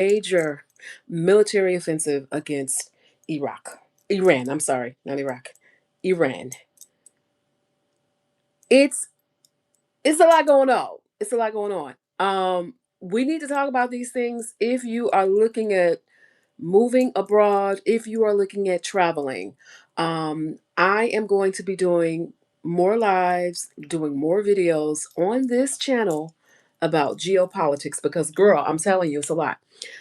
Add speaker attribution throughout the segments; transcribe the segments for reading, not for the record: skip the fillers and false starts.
Speaker 1: major military offensive against Iran. I'm sorry, not Iraq. Iran. It's it's a lot going on. It's a lot going on. We need to talk about these things if you are looking at moving abroad, if you are looking at traveling. I am going to be doing more lives, doing more videos on this channel about geopolitics because, girl, I'm telling you, it's a lot.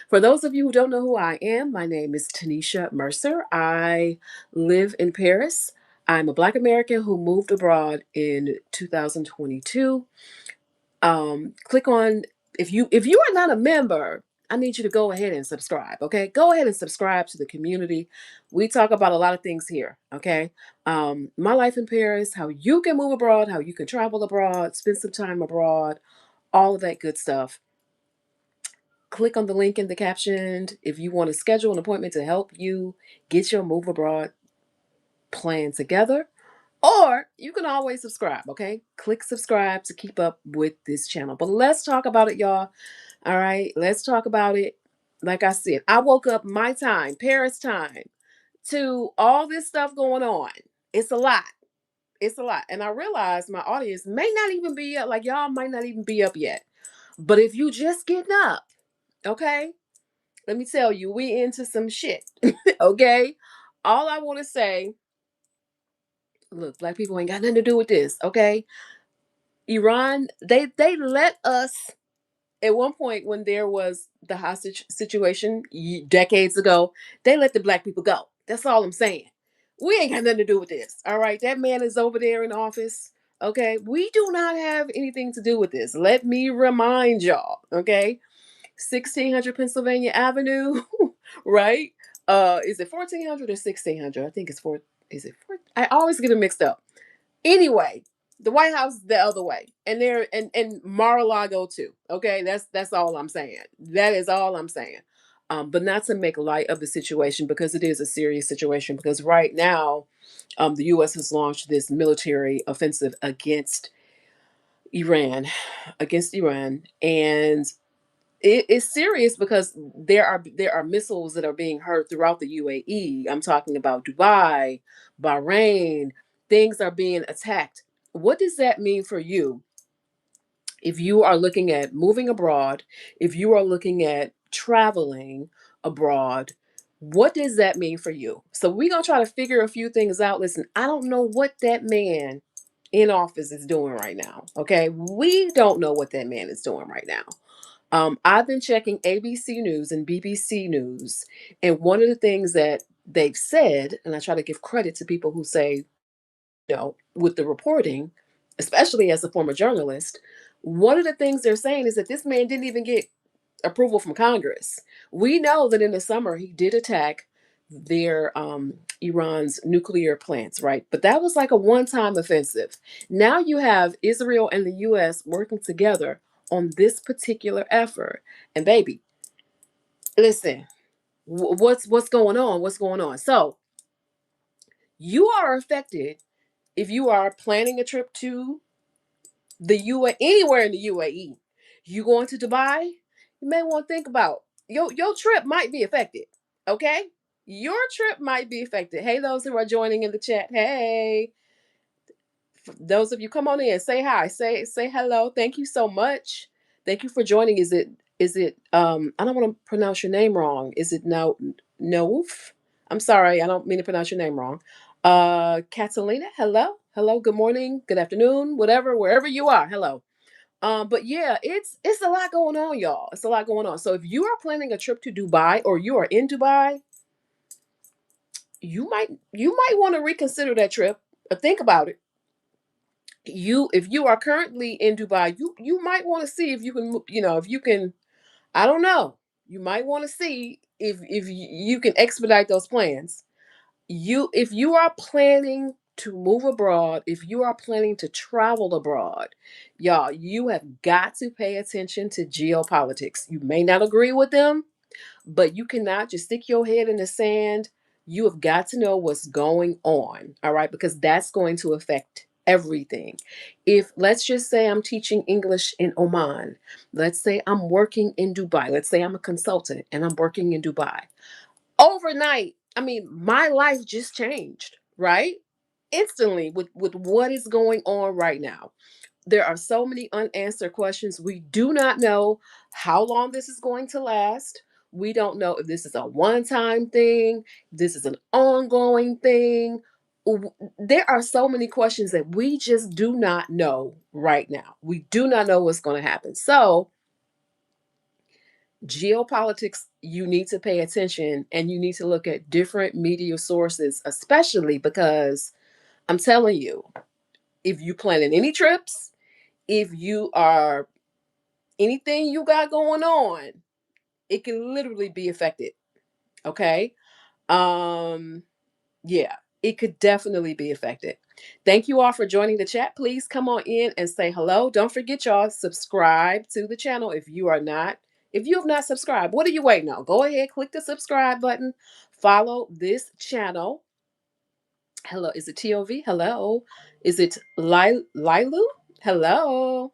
Speaker 1: For those of you who don't know who I am, my name is Tanisha Mercer. I live in Paris. I'm a Black American who moved abroad in 2022. Click on if you are not a member, I need you to go ahead and subscribe. Okay, go ahead and subscribe to the community. We talk about a lot of things here. Okay, my life in Paris, how you can move abroad, how you can travel abroad, spend some time abroad, all of that good stuff. Click on the link in the caption if you want to schedule an appointment to help you get your move abroad plan together. Or you can always subscribe, okay? Click subscribe to keep up with this channel. But let's talk about it, y'all. All right, let's talk about it. Like I said, I woke up my time, Paris time, to all this stuff going on. It's a lot. It's a lot. And I realize my audience may not even be up, like y'all might not even be up yet. But if you just getting up, okay, let me tell you, we into some shit. Okay? All I want to say, look, black people ain't got nothing to do with this, okay? Iran, they let us at one point when there was the hostage situation decades ago, they let the black people go. That's all I'm saying. We ain't got nothing to do with this. All right, that man is over there in office. Okay, we do not have anything to do with this. Let me remind y'all. Okay, 1600 Pennsylvania Avenue, right? Is it 1400 or 1600? I think it's four. Is it four? I always get it mixed up. Anyway, the White House is the other way, and there and Mar-a-Lago too. Okay, that's all I'm saying. That is all I'm saying. But not to make light of the situation because it is a serious situation. Because right now, the U.S. has launched this military offensive Iran, against Iran, and it is serious because there are missiles that are being heard throughout the UAE. I'm talking about Dubai, Bahrain. Things are being attacked. What does that mean for you if you are looking at moving abroad, if you are looking at traveling abroad? What does that mean for you? So we're gonna try to figure a few things out. Listen, I don't know what that man in office is doing right now. Okay, we don't know what that man is doing right now. I've been checking ABC News and BBC News, and one of the things that they've said, and I try to give credit to people who say, with the reporting, especially as a former journalist, one of the things they're saying is that this man didn't even get approval from Congress. We know that in the summer he did attack their Iran's nuclear plants, right? But that was like a one-time offensive. Now you have Israel and the US working together on this particular effort. And baby, listen, what's going on? What's going on? So, you are affected if you are planning a trip to the UAE, anywhere in the UAE. You going to Dubai? You may want to think about your trip might be affected. Okay, your trip might be affected. Hey, those who are joining in the chat. Hey, those of you, come on in, say hi, say hello. Thank you so much. Thank you for joining. Is it I don't want to pronounce your name wrong. Is it Noof? I'm sorry, I don't mean to pronounce your name wrong. Catalina, hello. Hello, good morning, good afternoon, whatever, wherever you are. Hello. But yeah, it's a lot going on, y'all. It's a lot going on. So if you are planning a trip to Dubai or you are in Dubai, you might want to reconsider that trip. Think about it. If you are currently in Dubai, you might want to see if you can, if you can, I don't know. You might want to see if you can expedite those plans. If you are planning to move abroad, if you are planning to travel abroad, y'all, you have got to pay attention to geopolitics. You may not agree with them, but you cannot just stick your head in the sand. You have got to know what's going on, all right? Because that's going to affect everything. If let's just say I'm teaching English in Oman, let's say I'm working in Dubai, let's say I'm a consultant and I'm working in Dubai. Overnight, I mean, my life just changed, right? Instantly with what is going on right now. There are so many unanswered questions. We do not know how long this is going to last. We don't know if this is a one time thing, this is an ongoing thing. There are so many questions that we just do not know right now. We do not know what's going to happen. So, geopolitics, you need to pay attention and you need to look at different media sources, especially because I'm telling you, if you planning any trips, if you are anything you got going on, it can literally be affected. Okay. Um, yeah, it could definitely be affected. Thank you all for joining the chat. Please come on in and say hello. Don't forget, y'all, subscribe to the channel if you are not. If you have not subscribed, what are you waiting on? Go ahead, click the subscribe button. Follow this channel. Hello, is it TOV? Hello. Is it Lilu? Hello.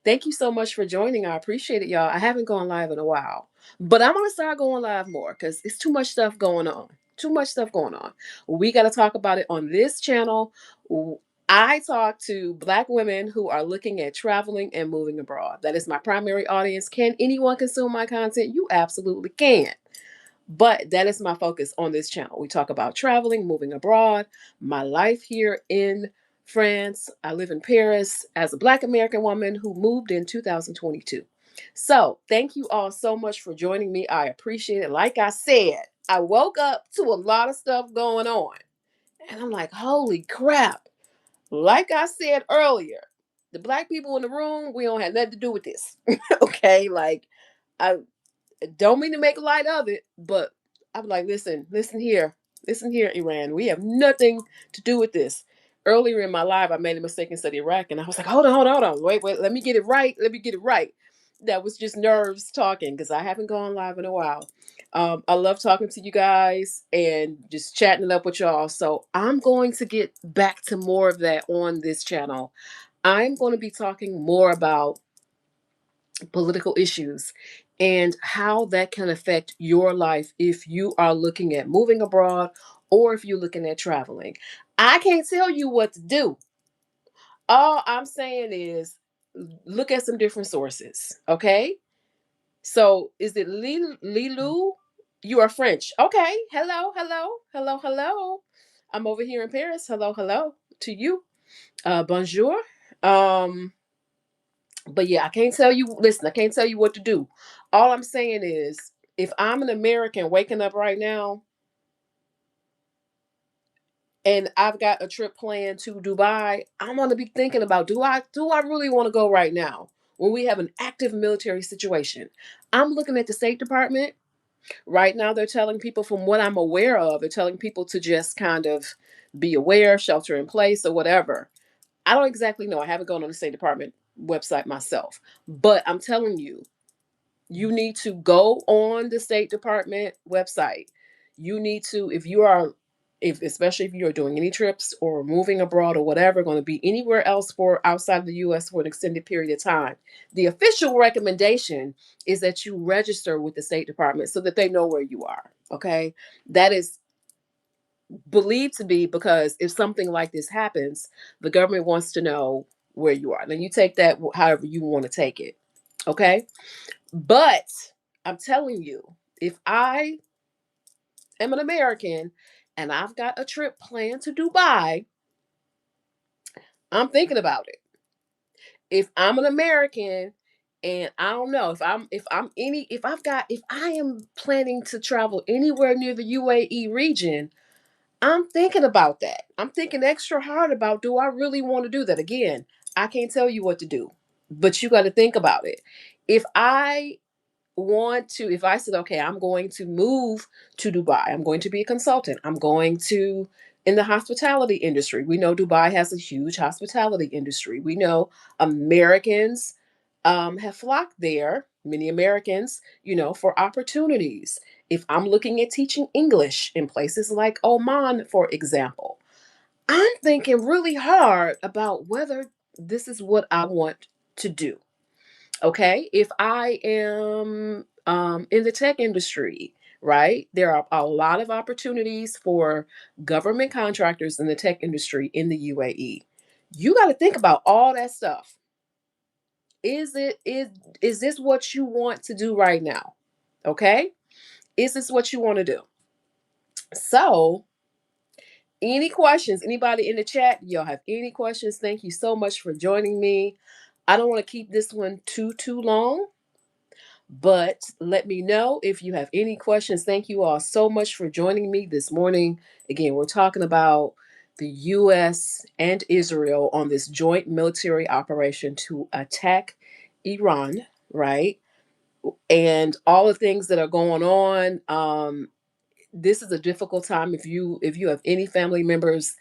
Speaker 1: Thank you so much for joining. I appreciate it, y'all. I haven't gone live in a while, but I'm gonna start going live more because it's too much stuff going on. Too much stuff going on. We got to talk about it on this channel. I talk to Black women who are looking at traveling and moving abroad. That is my primary audience. Can anyone consume my content? You absolutely can. But that is my focus on this channel. We talk about traveling, moving abroad, my life here in France. I live in Paris as a Black American woman who moved in 2022. So, thank you all so much for joining me. I appreciate it. Like I said, I woke up to a lot of stuff going on. And I'm like, holy crap. Like I said earlier, the Black people in the room, we don't have nothing to do with this. Okay? Like, I don't mean to make light of it, but I'm like, listen here, Iran. We have nothing to do with this. Earlier in my life, I made a mistake and said Iraq, and I was like, hold on, wait, let me get it right. Let me get it right. That was just nerves talking because I haven't gone live in a while. I love talking to you guys and just chatting it up with y'all. So I'm going to get back to more of that on this channel. I'm going to be talking more about political issues and how that can affect your life if you are looking at moving abroad or if you're looking at traveling. I can't tell you what to do. All I'm saying is look at some different sources, okay? So is it Lilu? You are French. Okay. Hello, hello, hello, hello. I'm over here in Paris. Hello, hello to you. Bonjour. Um, but yeah, I can't tell you, listen, I can't tell you what to do. All I'm saying is, if I'm an American waking up right now and I've got a trip planned to Dubai, I'm gonna be thinking about do I really want to go right now when we have an active military situation? I'm looking at the State Department. Right now, they're telling people, from what I'm aware of, they're telling people to just kind of be aware, shelter in place, or whatever. I don't exactly know. I haven't gone on the State Department website myself, but I'm telling you, you need to go on the State Department website. You need to, if you are, if especially if you're doing any trips or moving abroad or whatever, going to be anywhere else for outside of the US for an extended period of time, the official recommendation is that you register with the State Department so that they know where you are. Okay. That is believed to be because if something like this happens, the government wants to know where you are. Then you take that however you want to take it. Okay. But I'm telling you, if I am an American and I've got a trip planned to Dubai, I'm thinking about it. If I'm an American and I don't know if I am planning to travel anywhere near the UAE region, I'm thinking about that. I'm thinking extra hard about, do I really want to do that? Again, I can't tell you what to do, but you got to think about it. If I if I said, okay, I'm going to move to Dubai, I'm going to be a consultant, I'm going to, in the hospitality industry, we know Dubai has a huge hospitality industry. We know Americans have flocked there, many Americans, for opportunities. If I'm looking at teaching English in places like Oman, for example, I'm thinking really hard about whether this is what I want to do. Okay, if I am in the tech industry, right, there are a lot of opportunities for government contractors in the tech industry in the UAE. You got to think about all that stuff. Is this what you want to do right now? Okay, is this what you want to do? So, any questions? Anybody in the chat? Y'all have any questions? Thank you so much for joining me. I don't want to keep this one too long. But let me know if you have any questions. Thank you all so much for joining me this morning. Again, we're talking about the US and Israel on this joint military operation to attack Iran, right? And all the things that are going on. This is a difficult time if you have any family members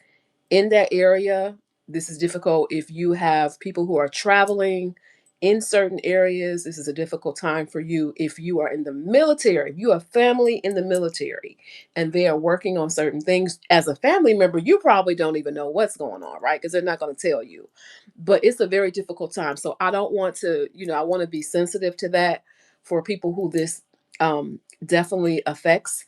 Speaker 1: in that area. This is difficult if you have people who are traveling in certain areas. This is a difficult time for you if you are in the military, if you have family in the military and they are working on certain things. As a family member, you probably don't even know what's going on, right? Because they're not going to tell you. But it's a very difficult time. So I don't want to, I want to be sensitive to that for people who this definitely affects.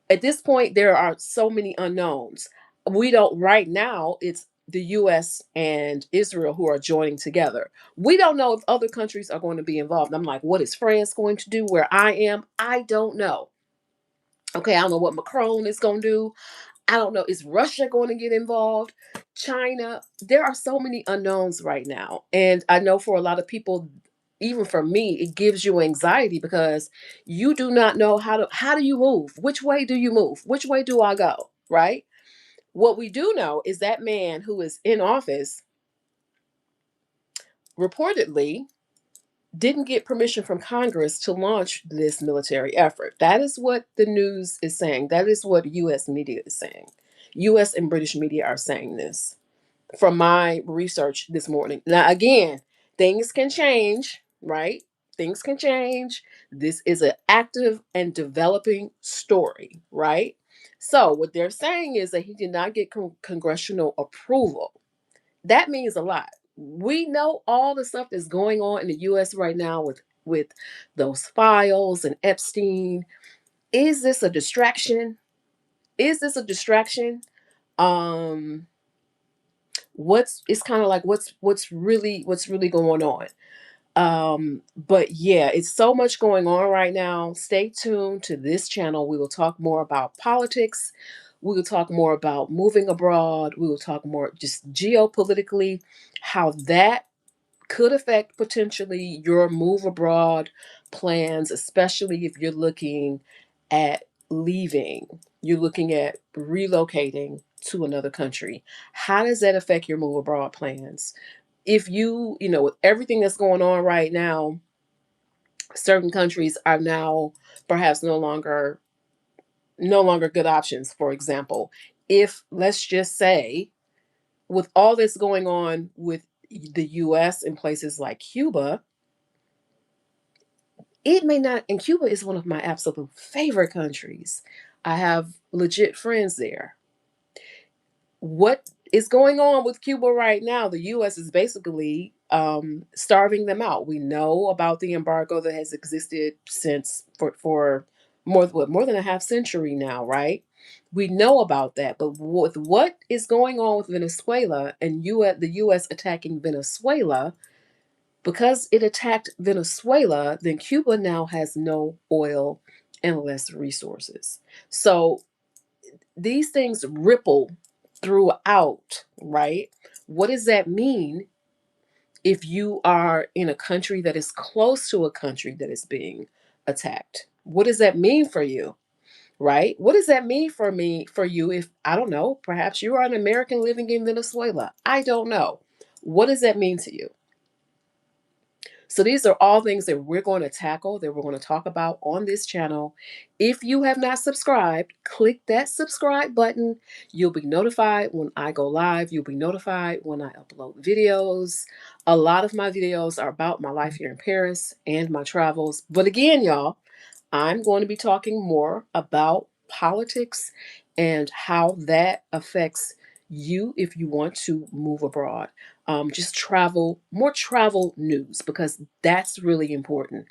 Speaker 1: At this point, there are so many unknowns. We don't, right now, it's the US and Israel who are joining together. We don't know if other countries are going to be involved. I'm like, what is France going to do where I am? I don't know. Okay, I don't know what Macron is going to do. I don't know. Is Russia going to get involved? China? There are so many unknowns right now. And I know for a lot of people, even for me, it gives you anxiety because you do not know how do you move? Which way do you move? Which way do I go? Right? What we do know is that man who is in office reportedly didn't get permission from Congress to launch this military effort. That is what the news is saying. That is what US media is saying. US and British media are saying this from my research this morning. Now, again, things can change, right? Things can change. This is an active and developing story, right? So, what they're saying is that he did not get congressional approval. That means a lot. We know all the stuff that's going on in the US right now with those files and Epstein. Is this a distraction? Is this a distraction? Um what's it's kind of like what's really going on. But yeah, it's so much going on right now. Stay tuned to this channel. We will talk more about politics. We will talk more about moving abroad. We will talk more just geopolitically, how that could affect potentially your move abroad plans, especially if you're looking at leaving, you're looking at relocating to another country. How does that affect your move abroad plans? If with everything that's going on right now, certain countries are now perhaps no longer good options. For example, if let's just say with all this going on with the US and places like Cuba, it may not, and Cuba is one of my absolute favorite countries. I have legit friends there. What is going on with Cuba right now? The US is basically starving them out. We know about the embargo that has existed since for more than a half century now, right? We know about that, but with what is going on with Venezuela and the US attacking Venezuela, because it attacked Venezuela, then Cuba now has no oil and less resources. So these things ripple throughout, right? What does that mean if you are in a country that is close to a country that is being attacked? What does that mean for you? Right? What does that mean for you if I don't know, perhaps you are an American living in Venezuela? I don't know. What does that mean to you? So these are all things that we're going to tackle, that we're going to talk about on this channel. If you have not subscribed, click that subscribe button. You'll be notified when I go live. You'll be notified when I upload videos. A lot of my videos are about my life here in Paris and my travels. But again, y'all, I'm going to be talking more about politics and how that affects if you want to move abroad, just more travel news, because that's really important.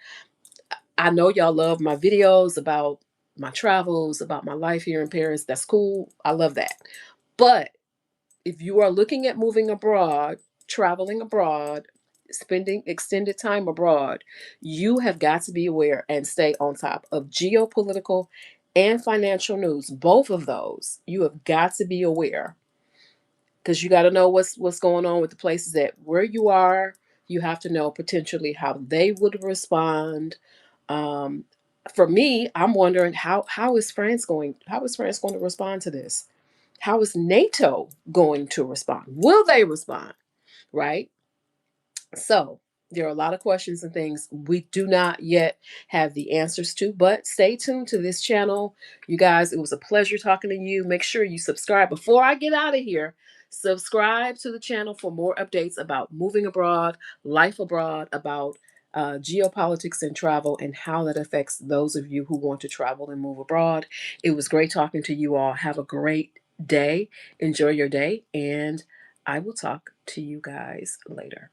Speaker 1: I know y'all love my videos about my travels, about my life here in Paris. That's cool. I love that. But if you are looking at moving abroad, traveling abroad, spending extended time abroad, you have got to be aware and stay on top of geopolitical and financial news. Both of those, you have got to be aware, because you got to know what's going on with the places that where you are. You have to know potentially how they would respond. Um, for me, I'm wondering how is France going to respond to this? How is NATO going to respond? Will they respond? Right? So there are a lot of questions and things we do not yet have the answers to, but stay tuned to this channel. You guys, it was a pleasure talking to you. Make sure you subscribe before I get out of here. Subscribe to the channel for more updates about moving abroad, life abroad, about geopolitics and travel, and how that affects those of you who want to travel and move abroad. It was great talking to you all. Have a great day. Enjoy your day, and I will talk to you guys later.